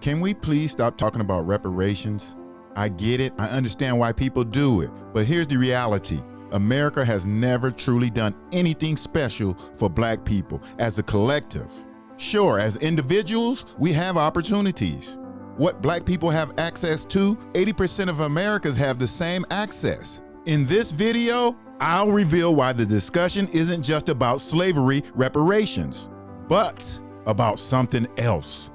Can we please stop talking about reparations? I get it, I understand why people do it, but here's the reality. America has never truly done anything special for Black people as a collective. Sure, as individuals, we have opportunities. What Black people have access to, 80% of Americans have the same access. In this video, I'll reveal why the discussion isn't just about slavery reparations, but about something else.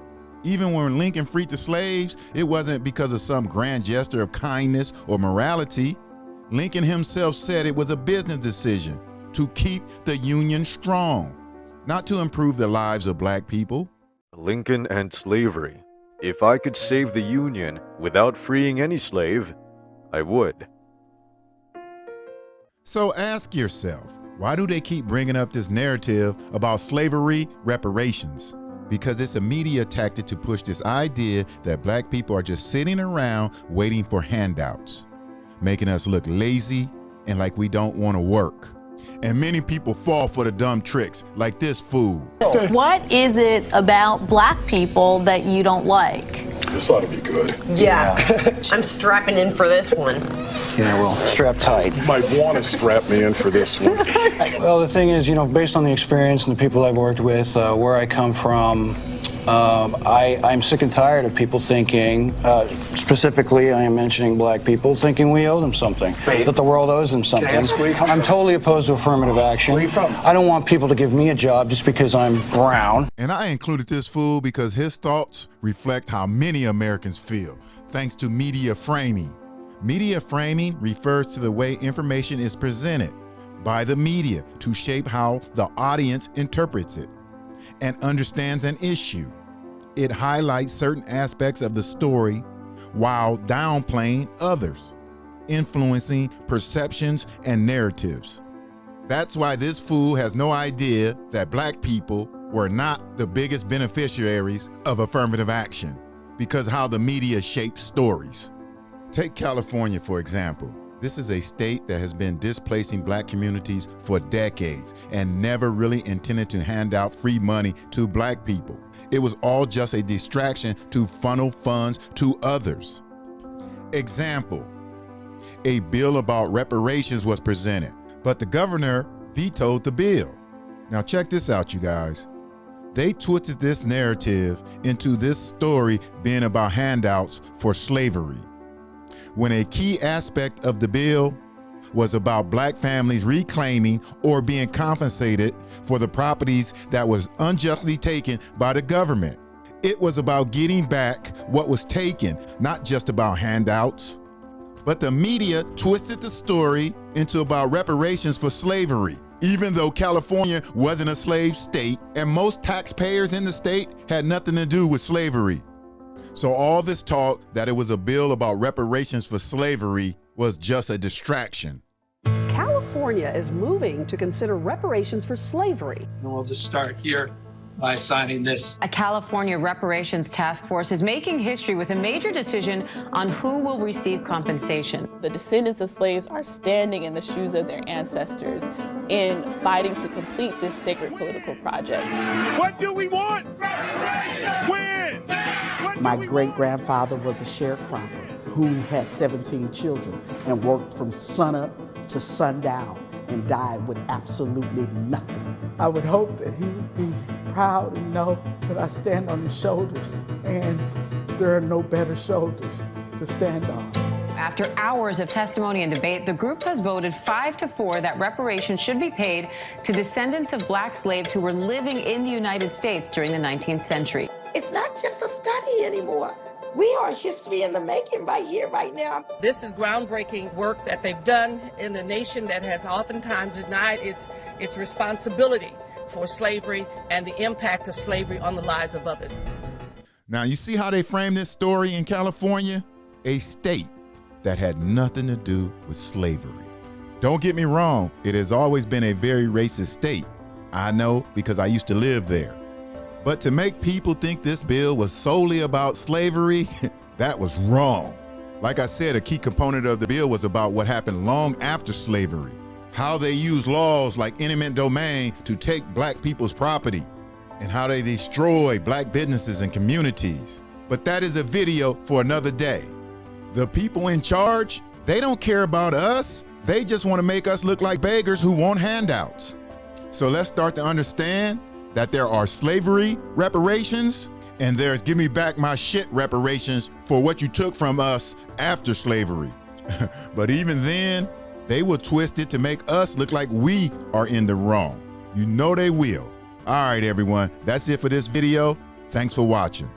Even when Lincoln freed the slaves, it wasn't because of some grand gesture of kindness or morality. Lincoln himself said it was a business decision to keep the Union strong, not to improve the lives of Black people. Lincoln and slavery. If I could save the Union without freeing any slave, I would. So ask yourself, why do they keep bringing up this narrative about slavery reparations? Because it's a media tactic to push this idea that Black people are just sitting around waiting for handouts, making us look lazy and like we don't want to work. And many people fall for the dumb tricks, like this fool. What is it about Black people that you don't like? This ought to be good. Yeah. I'm strapping in for this one. Yeah, well, strap tight. You might want to strap me in for this one. Well, the thing is, based on the experience and the people I've worked with, where I come from, I'm sick and tired of people thinking, specifically I am mentioning Black people, thinking we owe them something, that the world owes them something. I'm totally opposed to affirmative action. Where are you from? I don't want people to give me a job just because I'm brown. And I included this fool because his thoughts reflect how many Americans feel, thanks to media framing. Media framing refers to the way information is presented by the media to shape how the audience interprets it and understands an issue. It highlights certain aspects of the story while downplaying others, influencing perceptions and narratives. That's why this fool has no idea that Black people were not the biggest beneficiaries of affirmative action because how the media shapes stories. Take California, for example. This is a state that has been displacing Black communities for decades and never really intended to hand out free money to Black people. It was all just a distraction to funnel funds to others. Example, a bill about reparations was presented, but the governor vetoed the bill. Now check this out, you guys. They twisted this narrative into this story being about handouts for slavery, when a key aspect of the bill was about Black families reclaiming or being compensated for the properties that was unjustly taken by the government. It was about getting back what was taken, not just about handouts. But the media twisted the story into about reparations for slavery, even though California wasn't a slave state and most taxpayers in the state had nothing to do with slavery. So all this talk that it was a bill about reparations for slavery was just a distraction. California is moving to consider reparations for slavery. And we'll just start here by signing this. A California reparations task force is making history with a major decision on who will receive compensation. The descendants of slaves are standing in the shoes of their ancestors in fighting to complete this sacred political project. What do we want? When? My great-grandfather was a sharecropper who had 17 children and worked from sunup to sundown and died with absolutely nothing. I would hope that he would be proud and know that I stand on his shoulders, and there are no better shoulders to stand on. After hours of testimony and debate, the group has voted 5-4 that reparations should be paid to descendants of Black slaves who were living in the United States during the 19th century. It's not just a study anymore. We are history in the making right here, right now. This is groundbreaking work that they've done in a nation that has oftentimes denied its responsibility for slavery and the impact of slavery on the lives of others. Now, you see how they frame this story in California? A state that had nothing to do with slavery. Don't get me wrong, it has always been a very racist state. I know because I used to live there. But to make people think this bill was solely about slavery, that was wrong. Like I said, a key component of the bill was about what happened long after slavery, how they used laws like eminent domain to take Black people's property, and how they destroyed Black businesses and communities. But that is a video for another day. The people in charge, they don't care about us. They just want to make us look like beggars who want handouts. So let's start to understand that there are slavery reparations and there's give me back my shit reparations for what you took from us after slavery. But even then, they will twist it to make us look like we are in the wrong. You know they will. All right, everyone, that's it for this video. Thanks for watching.